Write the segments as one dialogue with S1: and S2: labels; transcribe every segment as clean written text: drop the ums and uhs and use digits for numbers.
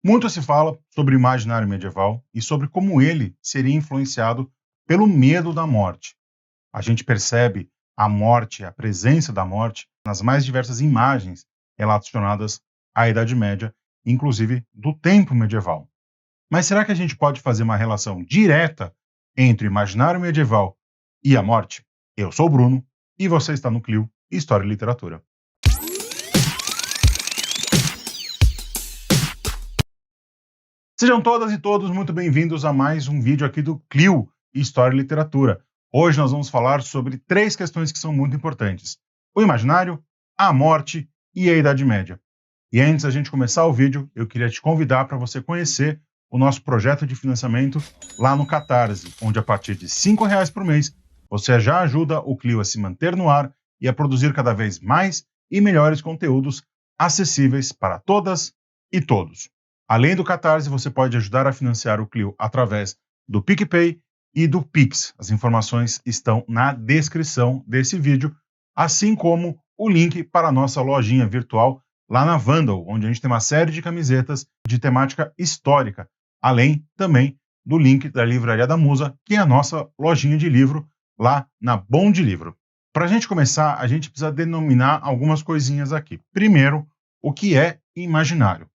S1: Muito se fala sobre o imaginário medieval e sobre como ele seria influenciado pelo medo da morte. A gente percebe a morte, a presença da morte, nas mais diversas imagens relacionadas à Idade Média, inclusive do tempo medieval. Mas será que a gente pode fazer uma relação direta entre o imaginário medieval e a morte? Eu sou o Bruno e você está no Clio História e Literatura. Sejam todas e todos muito bem-vindos a mais um vídeo aqui do Clio História e Literatura. Hoje nós vamos falar sobre três questões que são muito importantes: o imaginário, a morte e a Idade Média. E antes da gente começar o vídeo, eu queria te convidar para você conhecer o nosso projeto de financiamento lá no Catarse, onde a partir de R$ 5 por mês você já ajuda o Clio a se manter no ar e a produzir cada vez mais e melhores conteúdos acessíveis para todas e todos. Além do Catarse, você pode ajudar a financiar o Clio através do PicPay e do Pix. As informações estão na descrição desse vídeo, assim como o link para a nossa lojinha virtual lá na Vandal, onde a gente tem uma série de camisetas de temática histórica, além também do link da Livraria da Musa, que é a nossa lojinha de livro lá na Bom de Livro. Para a gente começar, a gente precisa denominar algumas coisinhas aqui. Primeiro, o que é imaginário?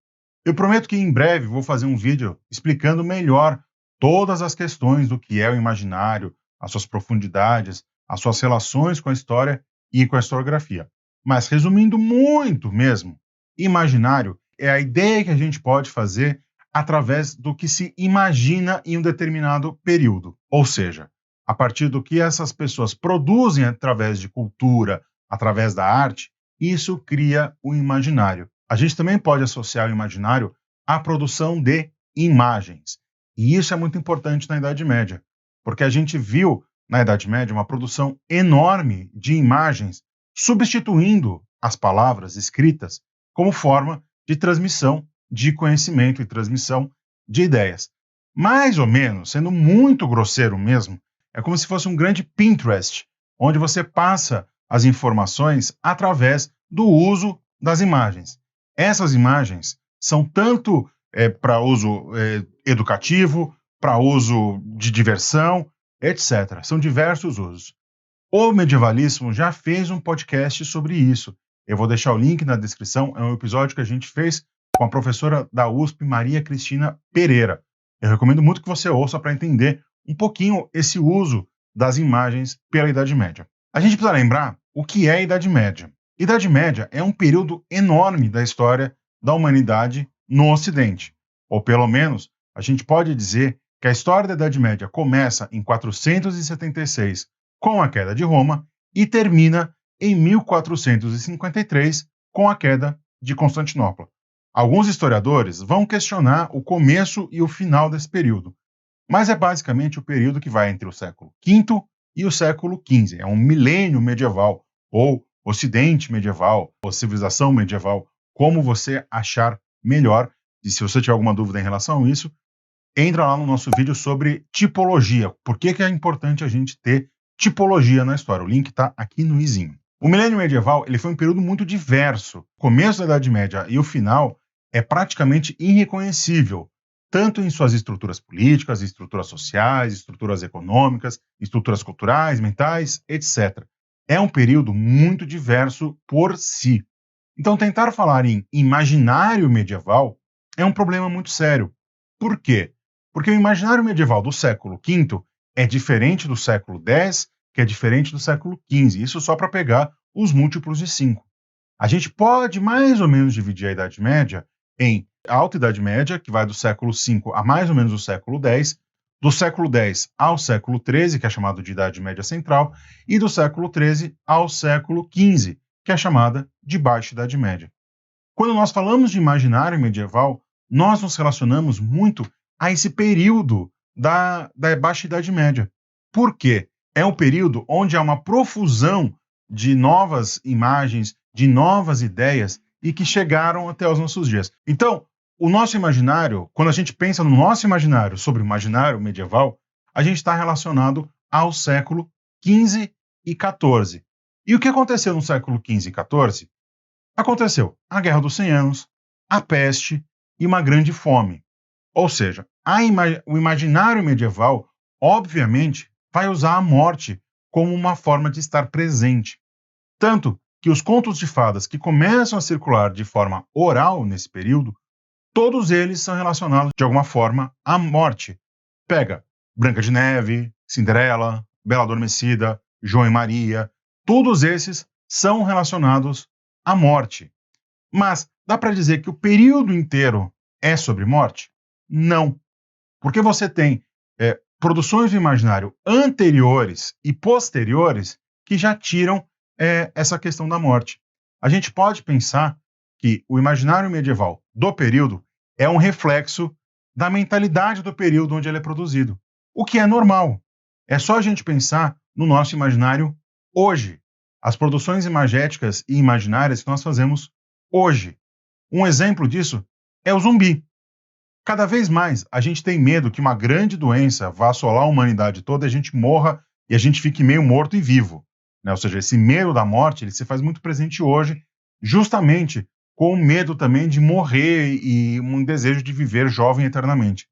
S1: Eu prometo que em breve vou fazer um vídeo explicando melhor todas as questões do que é o imaginário, as suas profundidades, as suas relações com a história e com a historiografia. Mas resumindo muito mesmo, imaginário é a ideia que a gente pode fazer através do que se imagina em um determinado período. Ou seja, a partir do que essas pessoas produzem através de cultura, através da arte, isso cria o imaginário. A gente também pode associar o imaginário à produção de imagens. E isso é muito importante na Idade Média, porque a gente viu na Idade Média uma produção enorme de imagens substituindo as palavras escritas como forma de transmissão de conhecimento e transmissão de ideias. Mais ou menos, sendo muito grosseiro mesmo, é como se fosse um grande Pinterest, onde você passa as informações através do uso das imagens. Essas imagens são tanto para uso educativo, para uso de diversão, etc. São diversos usos. O medievalismo já fez um podcast sobre isso. Eu vou deixar o link na descrição. É um episódio que a gente fez com a professora da USP, Maria Cristina Pereira. Eu recomendo muito que você ouça para entender um pouquinho esse uso das imagens pela Idade Média. A gente precisa lembrar o que é a Idade Média. Idade Média é um período enorme da história da humanidade no Ocidente. Ou pelo menos, a gente pode dizer que a história da Idade Média começa em 476 com a queda de Roma e termina em 1453 com a queda de Constantinopla. Alguns historiadores vão questionar o começo e o final desse período, mas é basicamente o período que vai entre o século V e o século XV. É um milênio medieval, ou Ocidente medieval, ou civilização medieval, como você achar melhor. E se você tiver alguma dúvida em relação a isso, entra lá no nosso vídeo sobre tipologia. Por que é importante a gente ter tipologia na história? O link está aqui no izinho. O milênio medieval ele foi um período muito diverso. O começo da Idade Média e o final é praticamente irreconhecível, tanto em suas estruturas políticas, estruturas sociais, estruturas econômicas, estruturas culturais, mentais, etc. É um período muito diverso por si. Então, tentar falar em imaginário medieval é um problema muito sério. Por quê? Porque o imaginário medieval do século V é diferente do século X, que é diferente do século XV. Isso só para pegar os múltiplos de 5. A gente pode mais ou menos dividir a Idade Média em Alta Idade Média, que vai do século V a mais ou menos o século X, do século X ao século XIII, que é chamado de Idade Média Central, e do século XIII ao século XV, que é chamada de Baixa Idade Média. Quando nós falamos de imaginário medieval, nós nos relacionamos muito a esse período da Baixa Idade Média. Por quê? É um período onde há uma profusão de novas imagens, de novas ideias e que chegaram até os nossos dias. Então, o nosso imaginário, quando a gente pensa no nosso imaginário sobre o imaginário medieval, a gente está relacionado ao século XV e XIV. E o que aconteceu no século XV e XIV? Aconteceu a Guerra dos 100 Anos, a peste, e uma grande fome. Ou seja, o imaginário medieval, obviamente, vai usar a morte como uma forma de estar presente. Tanto que os contos de fadas que começam a circular de forma oral nesse período, todos eles são relacionados de alguma forma à morte. Pega Branca de Neve, Cinderela, Bela Adormecida, João e Maria, todos esses são relacionados à morte. Mas dá para dizer que o período inteiro é sobre morte? Não. Porque você tem produções do imaginário anteriores e posteriores que já tiram essa questão da morte. A gente pode pensar que o imaginário medieval do período é um reflexo da mentalidade do período onde ele é produzido, o que é normal. É só a gente pensar no nosso imaginário hoje, as produções imagéticas e imaginárias que nós fazemos hoje. Um exemplo disso é o zumbi. Cada vez mais a gente tem medo que uma grande doença vá assolar a humanidade toda e a gente morra e a gente fique meio morto e vivo, né? Ou seja, esse medo da morte ele se faz muito presente hoje, justamente com o medo também de morrer e um desejo de viver jovem eternamente.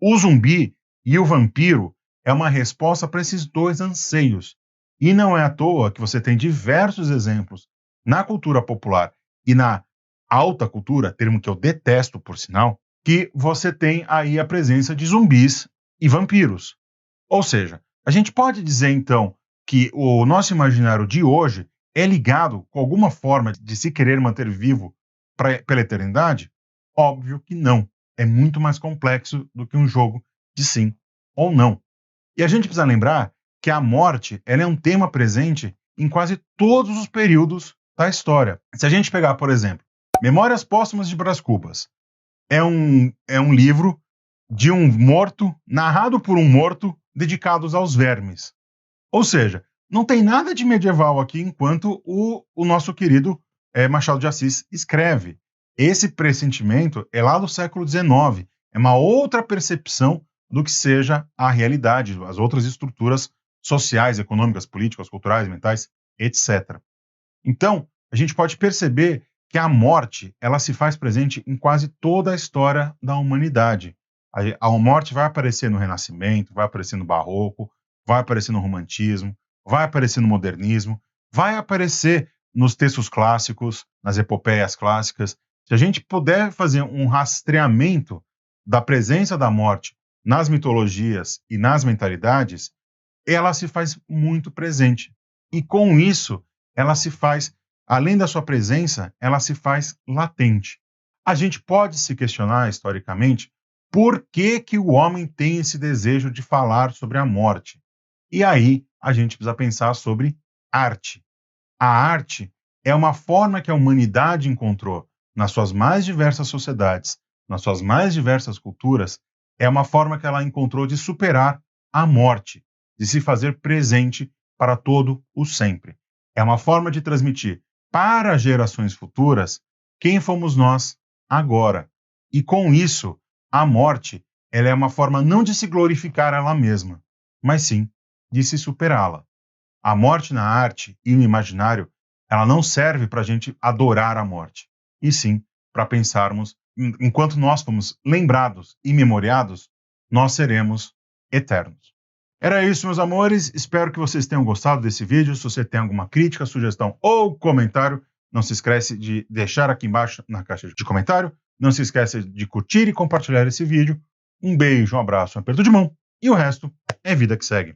S1: O zumbi e o vampiro é uma resposta para esses dois anseios. E não é à toa que você tem diversos exemplos na cultura popular e na alta cultura, termo que eu detesto por sinal, que você tem aí a presença de zumbis e vampiros. Ou seja, a gente pode dizer então que o nosso imaginário de hoje é ligado com alguma forma de se querer manter vivo pela eternidade? Óbvio que não. É muito mais complexo do que um jogo de sim ou não. E a gente precisa lembrar que a morte ela é um tema presente em quase todos os períodos da história. Se a gente pegar, por exemplo, Memórias Póstumas de Brás Cubas, é um livro de um morto, narrado por um morto, dedicados aos vermes. Ou seja, não tem nada de medieval aqui enquanto o nosso querido Machado de Assis escreve. Esse pressentimento é lá do século XIX, é uma outra percepção do que seja a realidade, as outras estruturas sociais, econômicas, políticas, culturais, mentais, etc. Então, a gente pode perceber que a morte ela se faz presente em quase toda a história da humanidade. A morte vai aparecer no Renascimento, vai aparecer no Barroco, vai aparecer no Romantismo, vai aparecer no Modernismo, vai aparecer nos textos clássicos, nas epopeias clássicas. Se a gente puder fazer um rastreamento da presença da morte nas mitologias e nas mentalidades, ela se faz muito presente. E com isso, ela se faz, além da sua presença, ela se faz latente. A gente pode se questionar, historicamente, por que o homem tem esse desejo de falar sobre a morte. E aí, a gente precisa pensar sobre arte. A arte é uma forma que a humanidade encontrou nas suas mais diversas sociedades, nas suas mais diversas culturas, é uma forma que ela encontrou de superar a morte, de se fazer presente para todo o sempre. É uma forma de transmitir para gerações futuras quem fomos nós agora. E com isso, a morte ela é uma forma não de se glorificar ela mesma, mas sim de se superá-la. A morte na arte e no imaginário, ela não serve para a gente adorar a morte, e sim para pensarmos, enquanto nós fomos lembrados e memoriados, nós seremos eternos. Era isso, meus amores. Espero que vocês tenham gostado desse vídeo. Se você tem alguma crítica, sugestão ou comentário, não se esquece de deixar aqui embaixo na caixa de comentário. Não se esqueça de curtir e compartilhar esse vídeo. Um beijo, um abraço, um aperto de mão e o resto é vida que segue.